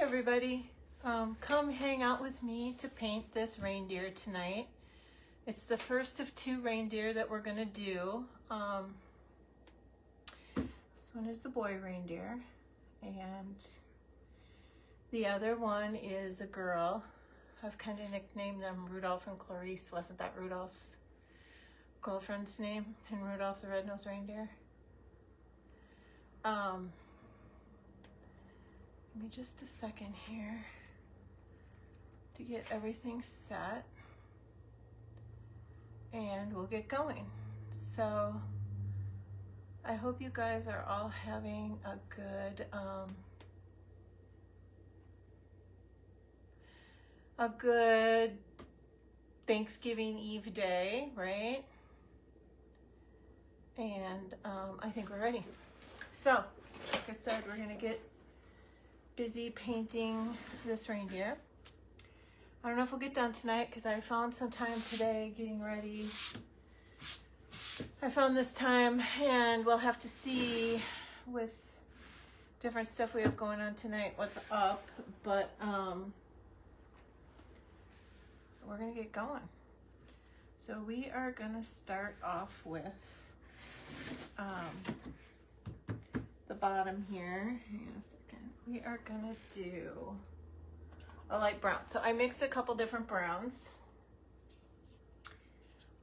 everybody. Come hang out with me to paint this reindeer tonight. It's the first of 2 reindeer that we're gonna do. This one is the boy reindeer, and the other one is a girl. I've kind of nicknamed them Rudolph and Clarice. Wasn't that Rudolph's girlfriend's name in Rudolph the Red-Nosed Reindeer? Give me just a second here to get everything set, and we'll get going. So I hope you guys are all having a good Thanksgiving Eve day, right? And I think we're ready. So, like I said, we're gonna get busy painting this reindeer. I don't know if we'll get done tonight because I found some time today getting ready. I found this time, and we'll have to see with different stuff we have going on tonight what's up, but we're gonna get going. So we are gonna start off with the bottom here. Hang on a second. We are gonna do a light brown. So I mixed a couple different browns,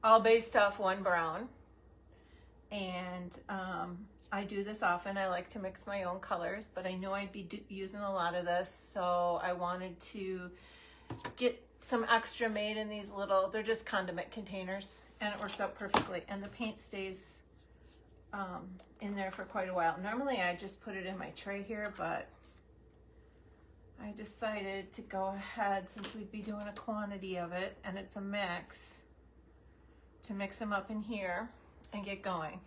all based off one brown. And I do this often. I like to mix my own colors, but I know I'd be using a lot of this, so I wanted to get some extra made in these little, they're just condiment containers, and it works out perfectly. And the paint stays in there for quite a while. Normally I just put it in my tray here, but I decided to go ahead, since we'd be doing a quantity of it and it's a mix, to mix them up in here and get going.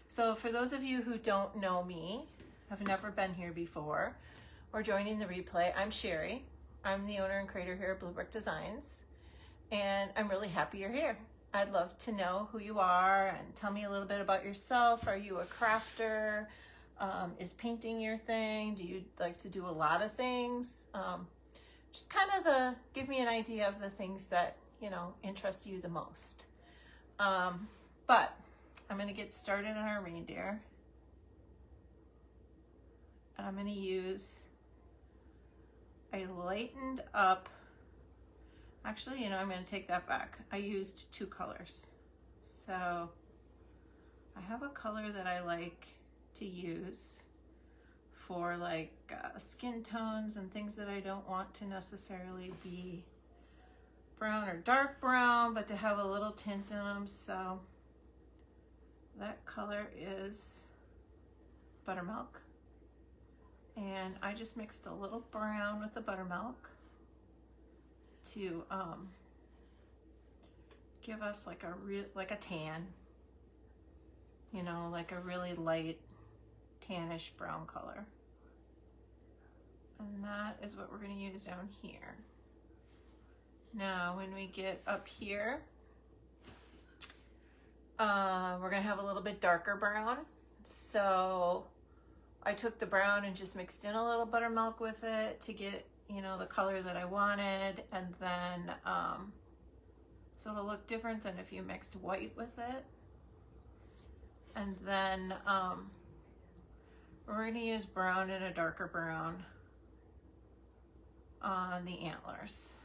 So for those of you who don't know me, have never been here before, or joining the replay, I'm Sherry. I'm the owner and creator here at Blue Brick Designs, and I'm really happy you're here. I'd love to know who you are and tell me a little bit about yourself. Are you a crafter? Is painting your thing? Do you like to do a lot of things? Just kind of give me an idea of the things that, you know, interest you the most. But I'm going to get started on our reindeer. And I'm going to use a lightened up, actually, you know, I'm going to take that back. I used 2 colors. So I have a color that I like to use for like skin tones and things that I don't want to necessarily be brown or dark brown, but to have a little tint in them. So that color is buttermilk, and I just mixed a little brown with the buttermilk to give us like a tan, you know, like a really light tannish brown color. And that is what we're going to use down here. Now when we get up here, we're going to have a little bit darker brown. So I took the brown and just mixed in a little buttermilk with it to get, you know, the color that I wanted. And then so it'll look different than if you mixed white with it. And then we're going to use brown and a darker brown on the antlers.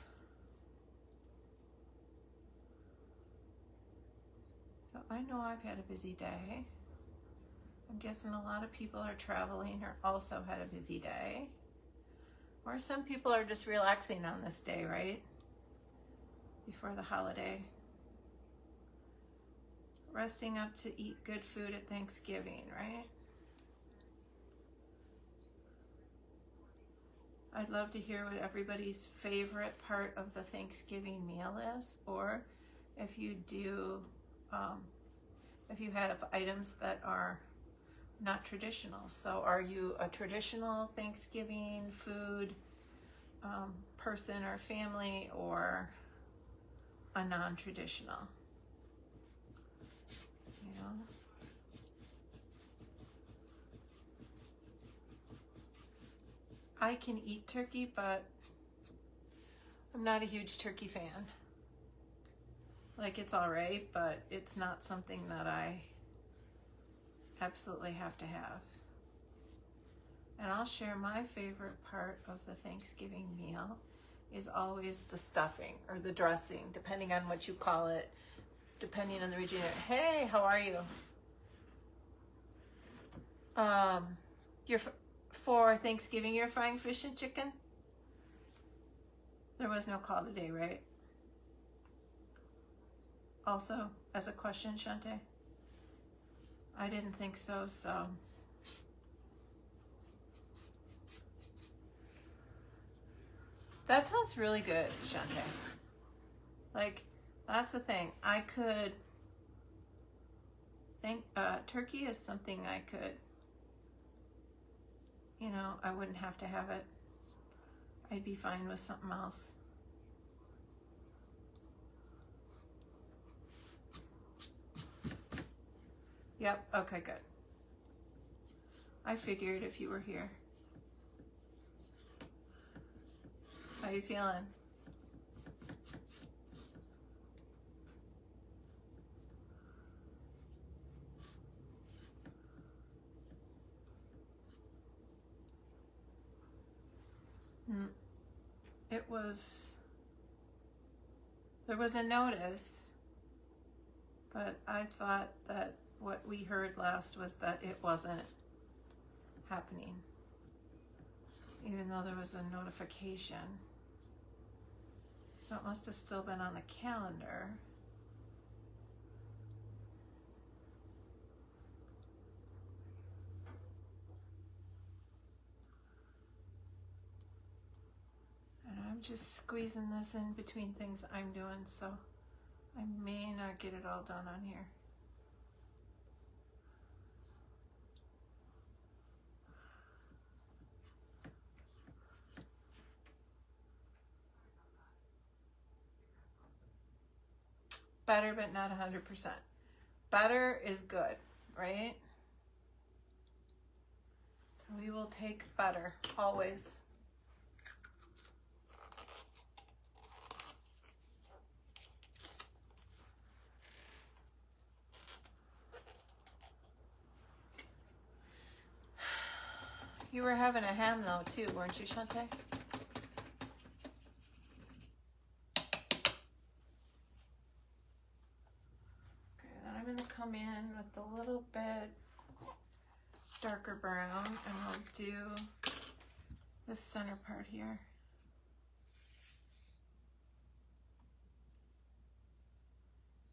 So I know I've had a busy day. I'm guessing a lot of people are traveling or also had a busy day. Or some people are just relaxing on this day, right? Before the holiday. Resting up to eat good food at Thanksgiving, right? I'd love to hear what everybody's favorite part of the Thanksgiving meal is, or if you do, if you have items that are not traditional. So are you a traditional Thanksgiving food person or family, or a non-traditional? You know? I can eat turkey, but I'm not a huge turkey fan. Like, it's all right, but it's not something that I absolutely have to have. And I'll share my favorite part of the Thanksgiving meal is always the stuffing or the dressing, depending on what you call it, depending on the region. Hey, how are you? For Thanksgiving, you're frying fish and chicken? There was no call today, right? Also, as a question, Shante? I didn't think so, so. That sounds really good, Shante. Like, that's the thing. I could think, turkey is something I could, you know, I wouldn't have to have it. I'd be fine with something else. Yep, okay, good. I figured if you were here. How you feeling? There was a notice, but I thought that what we heard last was that it wasn't happening, even though there was a notification. So it must have still been on the calendar. And I'm just squeezing this in between things I'm doing, so I may not get it all done on here. Better, but not 100%. Better is good, right? We will take better, always. You were having a ham though too, weren't you, Shante? Okay, then I'm gonna come in with a little bit darker brown and I'll do this center part here.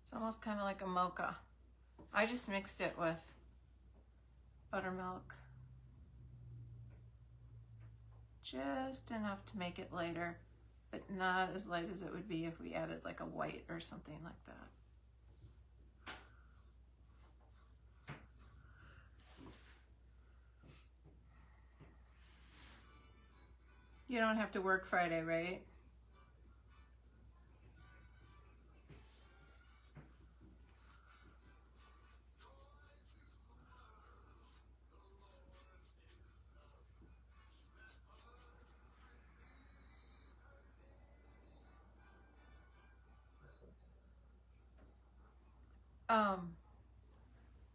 It's almost kind of like a mocha. I just mixed it with buttermilk. Just enough to make it lighter, but not as light as it would be if we added like a white or something like that. You don't have to work Friday, right?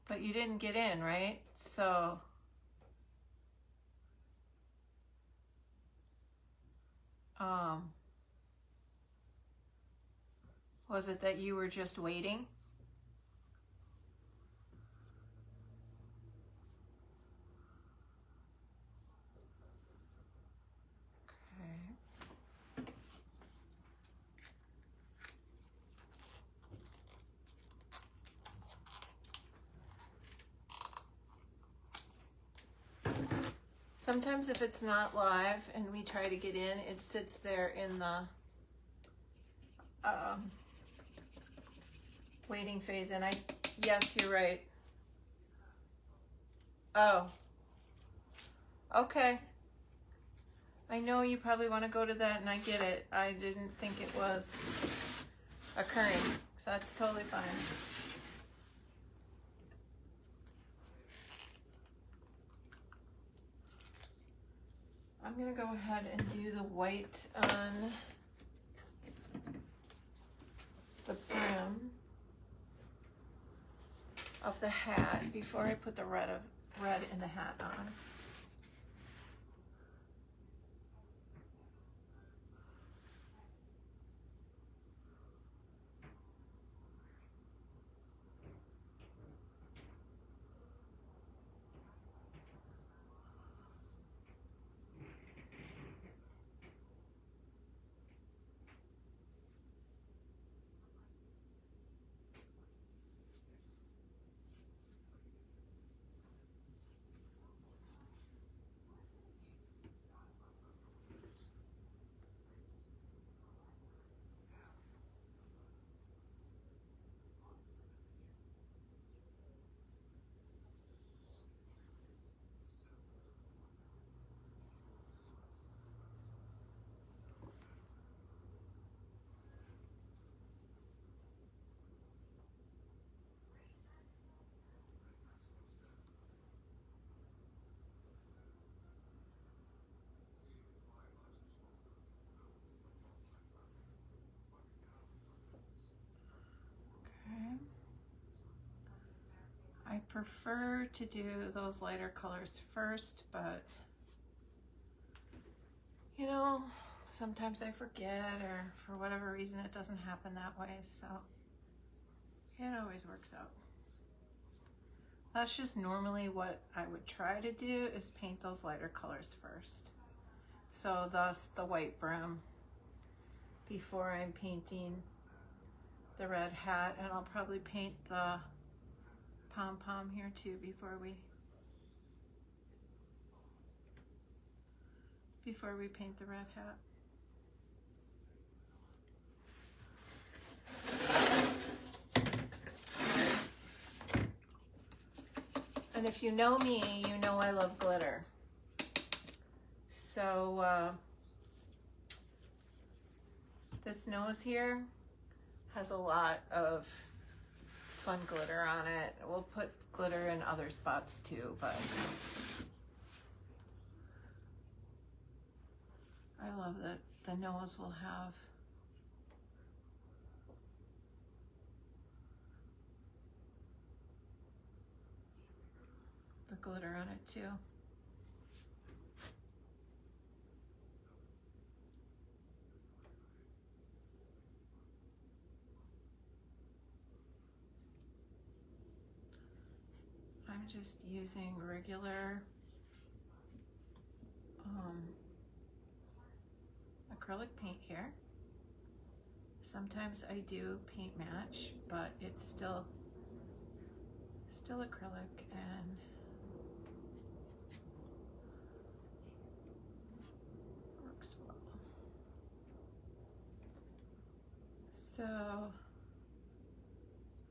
But you didn't get in, right? So was it that you were just waiting? Sometimes if it's not live and we try to get in, it sits there in the waiting phase. And yes, you're right. Oh, okay. I know you probably want to go to that and I get it. I didn't think it was occurring, so that's totally fine. I'm gonna go ahead and do the white on the brim of the hat before I put the red in the hat on. I prefer to do those lighter colors first, but you know, sometimes I forget, or for whatever reason it doesn't happen that way, so it always works out. That's just normally what I would try to do, is paint those lighter colors first. So thus the white brim before I'm painting the red hat, and I'll probably paint the pom-pom here too before we paint the red hat. And if you know me, you know I love glitter. So this nose here has a lot of fun glitter on it. We'll put glitter in other spots too, but I love that the nose will have the glitter on it too. I'm just using regular acrylic paint here. Sometimes I do paint match, but it's still acrylic, and works well. So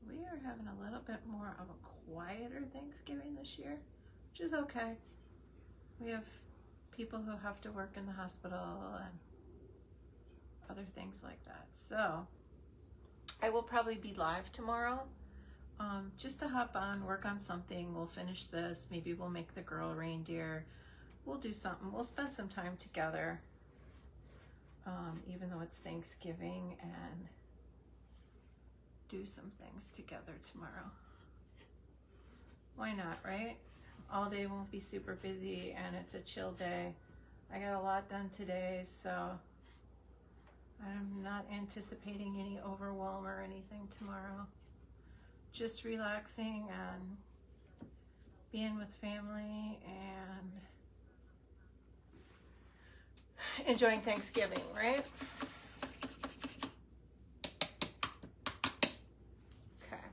we are having a little bit more of a quieter Thanksgiving this year, which is okay. We have people who have to work in the hospital and other things like that. So I will probably be live tomorrow, just to hop on, work on something. We'll finish this. Maybe we'll make the girl reindeer. We'll do something. We'll spend some time together, even though it's Thanksgiving, and do some things together tomorrow. Why not, right? All day won't be super busy, and it's a chill day. I got a lot done today, so I'm not anticipating any overwhelm or anything tomorrow. Just relaxing and being with family and enjoying Thanksgiving, right? Okay.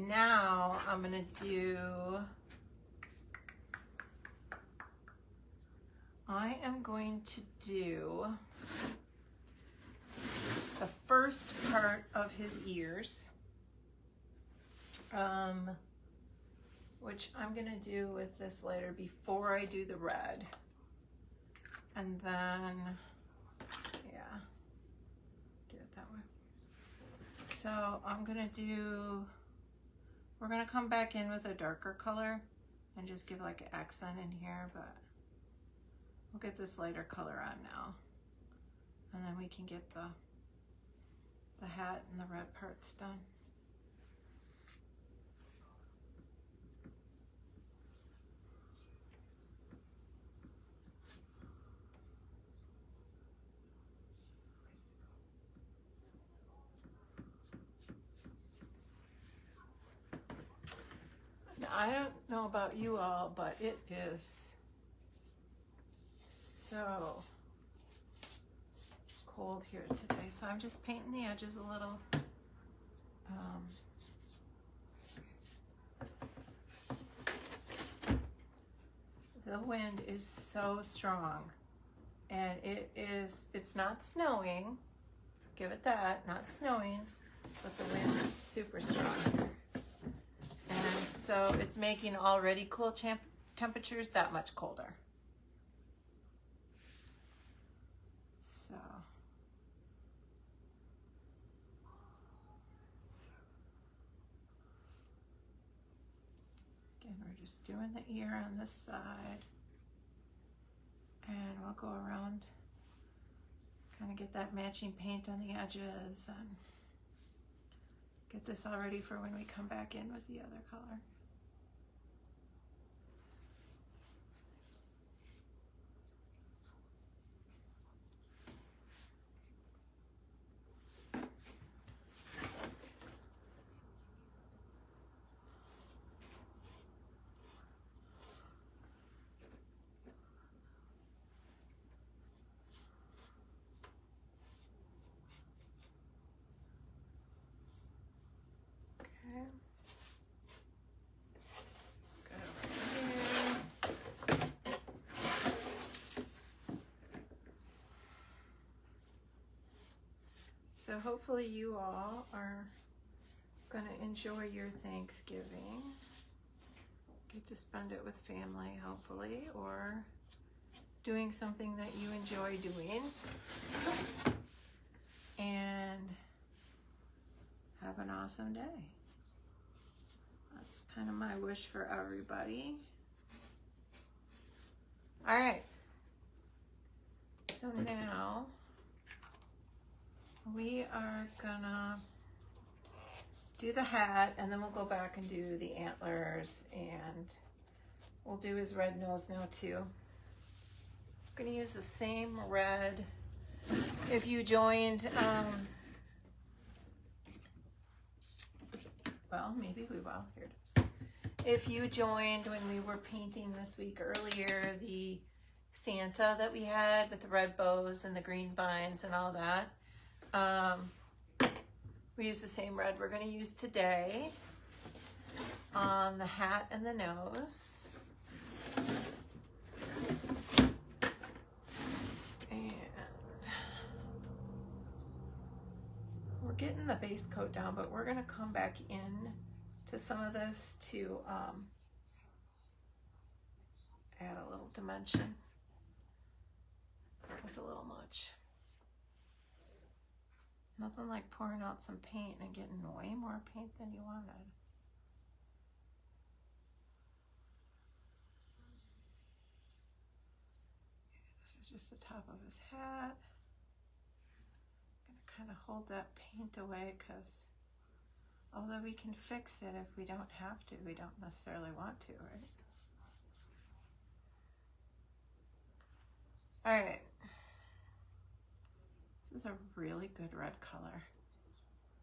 Now I'm gonna do, I am going to do the first part of his ears, which I'm gonna do with this lighter before I do the red. And then, yeah, do it that way. So I'm gonna do, we're gonna come back in with a darker color and just give like an accent in here, but We'll get this lighter color on now, and then we can get the hat and the red parts done. Now, I don't know about you all, but it is so cold here today, so I'm just painting the edges a little. The wind is so strong, and it's not snowing, give it that, not snowing, but the wind is super strong. And so it's making already cool temperatures that much colder. So again, we're just doing the ear on this side, and we'll go around, kind of get that matching paint on the edges and get this all ready for when we come back in with the other color. So hopefully you all are going to enjoy your Thanksgiving. Get to spend it with family, hopefully, or doing something that you enjoy doing. And have an awesome day. That's kind of my wish for everybody. All right. So now we are gonna do the hat, and then we'll go back and do the antlers, and we'll do his red nose now too. I'm gonna use the same red. If you joined, well, maybe we will. Here it is. If you joined when we were painting this week earlier, the Santa that we had with the red bows and the green vines and all that, we use the same red we're going to use today on the hat and the nose. And we're getting the base coat down, but we're going to come back in to some of this to add a little dimension. That was a little much. Nothing like pouring out some paint and getting way more paint than you wanted. This is just the top of his hat. I'm gonna kind of hold that paint away because although we can fix it if we don't have to, we don't necessarily want to, right? All right. This is a really good red color.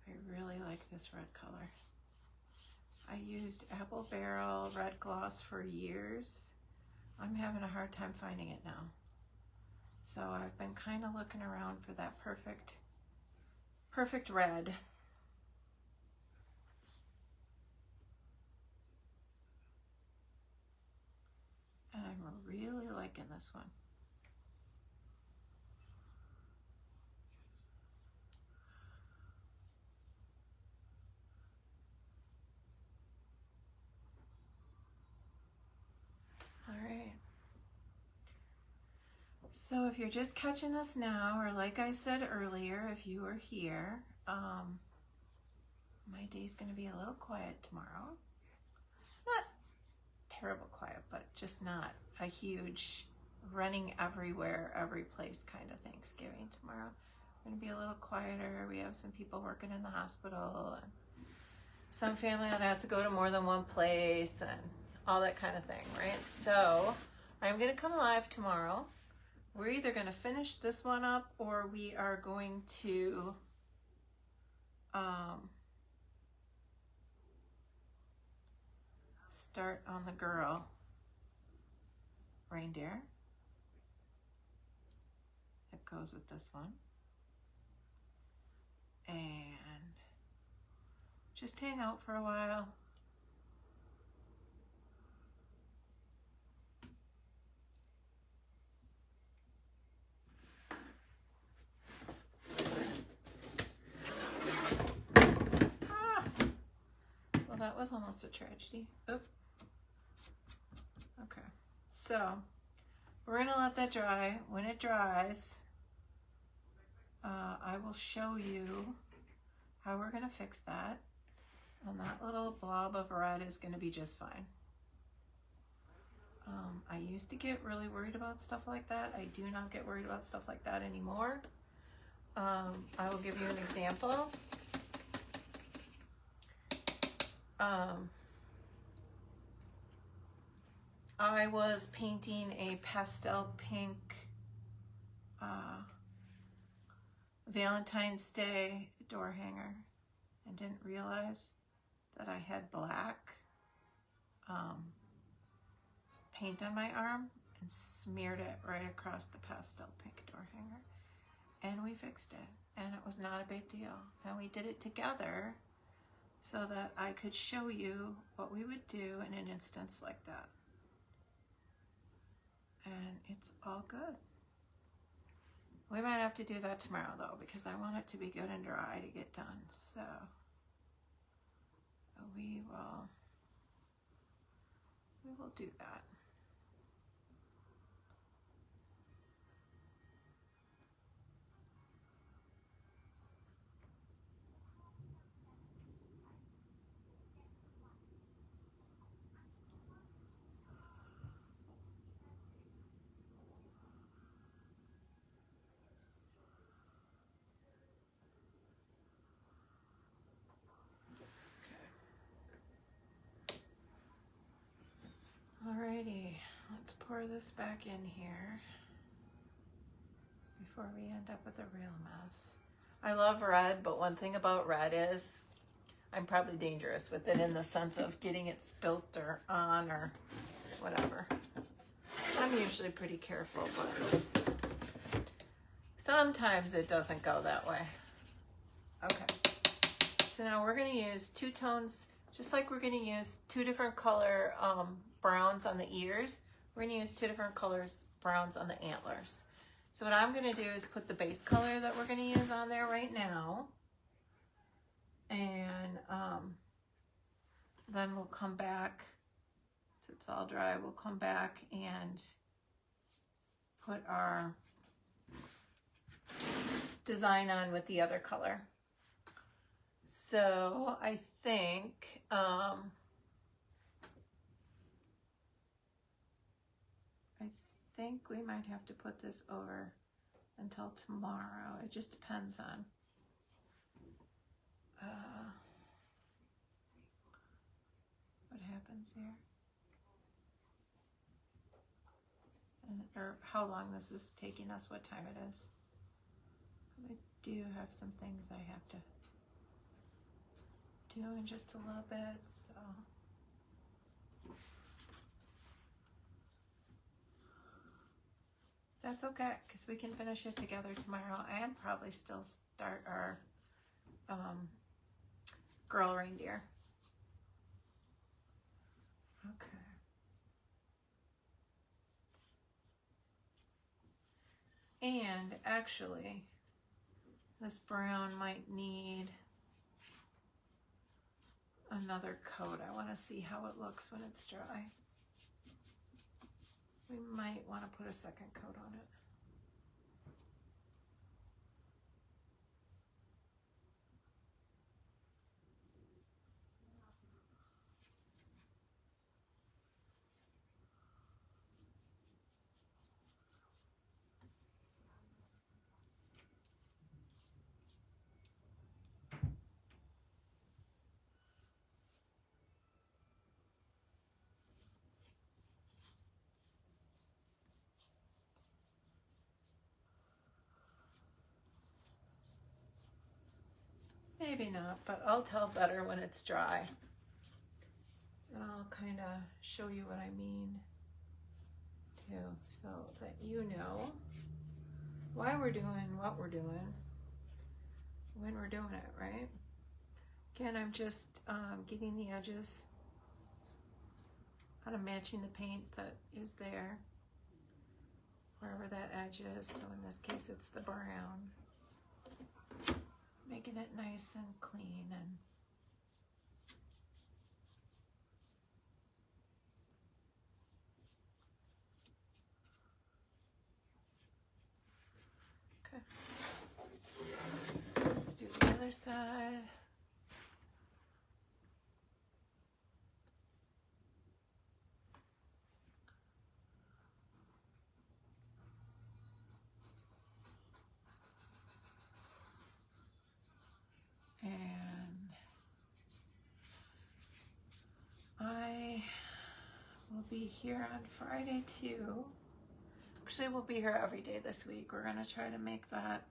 I really like this red color. I used Apple Barrel red gloss for years. I'm having a hard time finding it now. So I've been kind of looking around for that perfect red. And I'm really liking this one. All right. So if you're just catching us now, or like I said earlier, if you were here, my day's going to be a little quiet tomorrow. Not terrible quiet, but just not a huge running everywhere, every place kind of Thanksgiving tomorrow. We're gonna be a little quieter. We have some people working in the hospital and some family that has to go to more than one place and all that kind of thing, right? So I'm gonna come live tomorrow. We're either gonna finish this one up or we are going to start on the girl reindeer. It goes with this one. And just hang out for a while. Well, that was almost a tragedy. Oop. Okay, so we're gonna let that dry. When it dries, I will show you how we're gonna fix that. And that little blob of red is gonna be just fine. I used to get really worried about stuff like that. I do not get worried about stuff like that anymore. I will give you an example. I was painting a pastel pink Valentine's Day door hanger and didn't realize that I had black paint on my arm and smeared it right across the pastel pink door hanger. And we fixed it, and it was not a big deal. And we did it together so that I could show you what we would do in an instance like that. And it's all good. We might have to do that tomorrow though, because I want it to be good and dry to get done. So we will do that. Alrighty, let's pour this back in here before we end up with a real mess. I love red, but one thing about red is I'm probably dangerous with it in the sense of getting it spilt or on or whatever. I'm usually pretty careful, but sometimes it doesn't go that way. Okay, so now we're going to use two tones, just like we're going to use two different color browns on the ears. We're going to use two different colors browns on the antlers. So what I'm going to do is put the base color that we're going to use on there right now. And then we'll come back, so it's all dry, we'll come back and put our design on with the other color. So I think we might have to put this over until tomorrow. It just depends on what happens here and or how long this is taking us, what time it is. I do have some things I have to do in just a little bit, so that's okay, because we can finish it together tomorrow and probably still start our girl reindeer. Okay. And actually, this brown might need another coat. I want to see how it looks when it's dry. We might want to put a second coat on it. maybe not, but I'll tell better when it's dry. And I'll kind of show you what I mean too, so that you know why we're doing what we're doing, when we're doing it, right? Again, I'm just getting the edges, kind of matching the paint that is there, wherever that edge is. So in this case, it's the brown. Making it nice and clean and okay. Let's do the other side. And I will be here on Friday too. Actually, we'll be here every day this week. We're gonna try to make that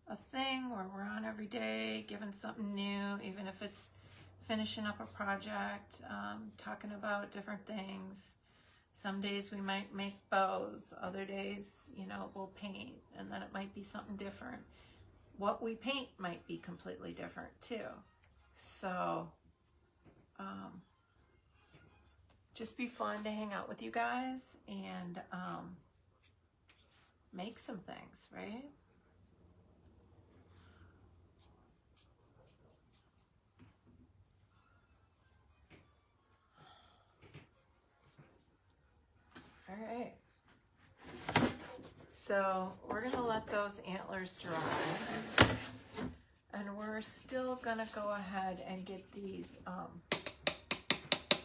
a thing where we're on every day, giving something new, even if it's finishing up a project, talking about different things. Some days we might make bows, other days, you know, we'll paint, and then it might be something different. What we paint might be completely different too. So just be fun to hang out with you guys and make some things, right? All right. So we're gonna let those antlers dry, and we're still gonna go ahead and get these,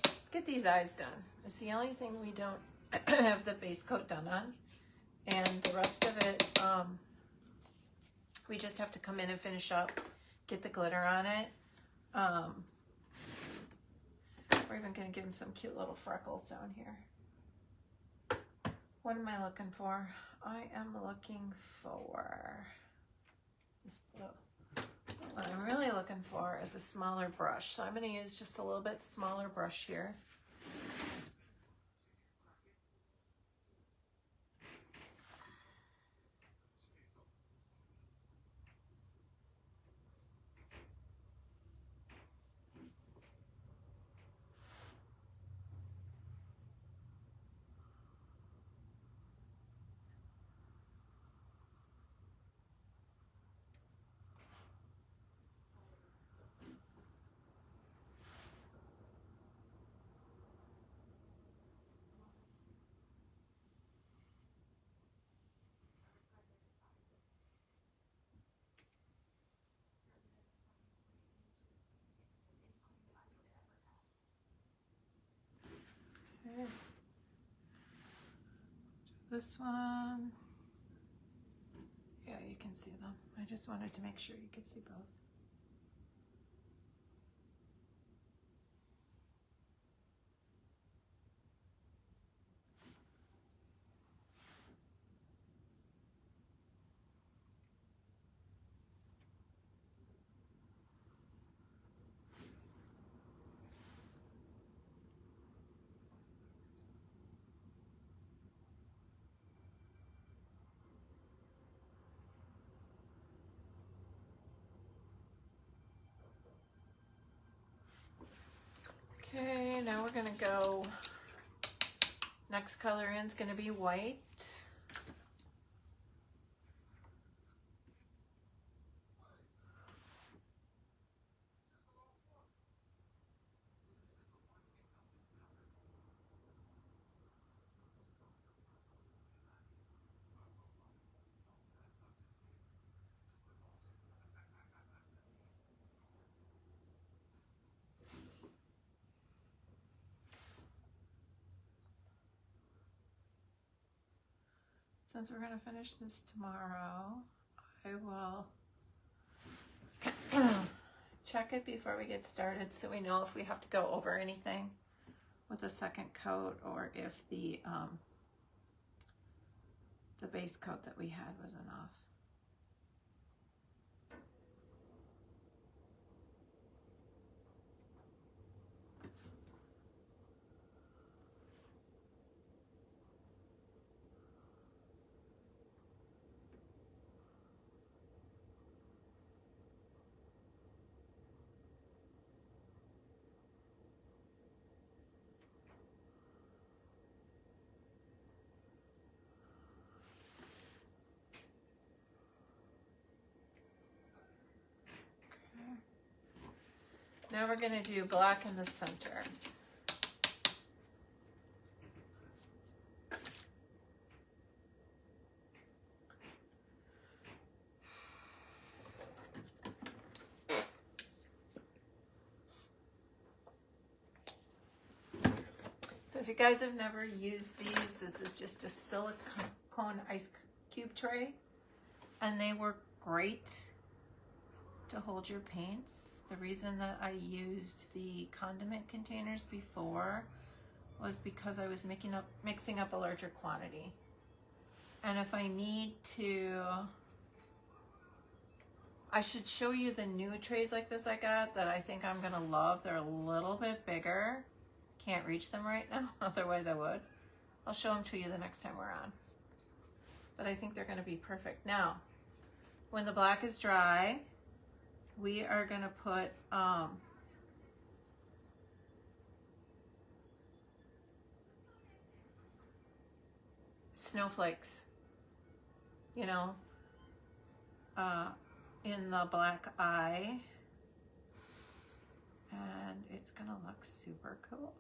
let's get these eyes done. It's the only thing we don't have the base coat done on, and the rest of it, we just have to come in and finish up, get the glitter on it. We're even gonna give them some cute little freckles down here. What am I looking for? I am looking for this blue. What I'm really looking for is a smaller brush. So I'm going to use just a little bit smaller brush here. Okay. This one, yeah, you can see them. I just wanted to make sure you could see both. Okay, now we're gonna go, next color in is gonna be white. Since we're gonna finish this tomorrow, I will check it before we get started so we know if we have to go over anything with a second coat or if the base coat that we had was enough. Now we're going to do black in the center. So if you guys have never used these, this is just a silicone ice cube tray, and they work great to hold your paints. The reason that I used the condiment containers before was because I was mixing up a larger quantity. And if I need to, I should show you the new trays like this I got that I think I'm gonna love. They're a little bit bigger. Can't reach them right now, otherwise I would. I'll show them to you the next time we're on. But I think they're gonna be perfect. Now, when the black is dry, we are gonna put snowflakes, you know, in the black eye, and it's gonna look super cool.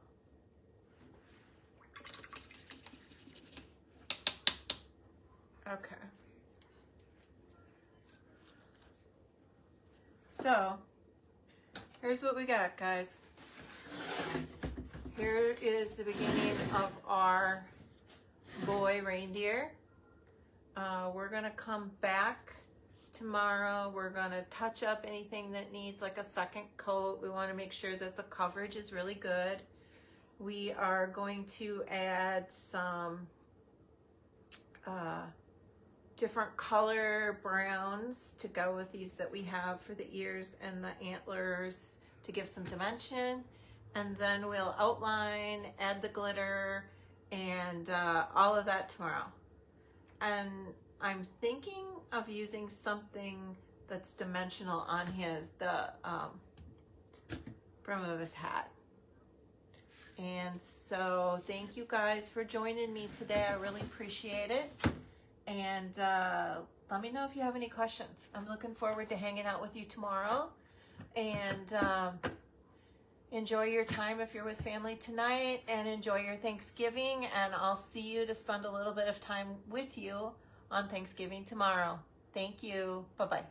Okay. So, here's what we got, guys. Here is the beginning of our boy reindeer. We're gonna come back tomorrow. We're gonna touch up anything that needs like a second coat. We wanna make sure that the coverage is really good. We are going to add some different color browns to go with these that we have for the ears and the antlers to give some dimension. And then we'll outline, add the glitter, and all of that tomorrow. And I'm thinking of using something that's dimensional on the brim of his hat. And so thank you guys for joining me today. I really appreciate it. And let me know if you have any questions. I'm looking forward to hanging out with you tomorrow. And enjoy your time if you're with family tonight, and enjoy your Thanksgiving. And I'll see you to spend a little bit of time with you on Thanksgiving tomorrow. Thank you. Bye-bye.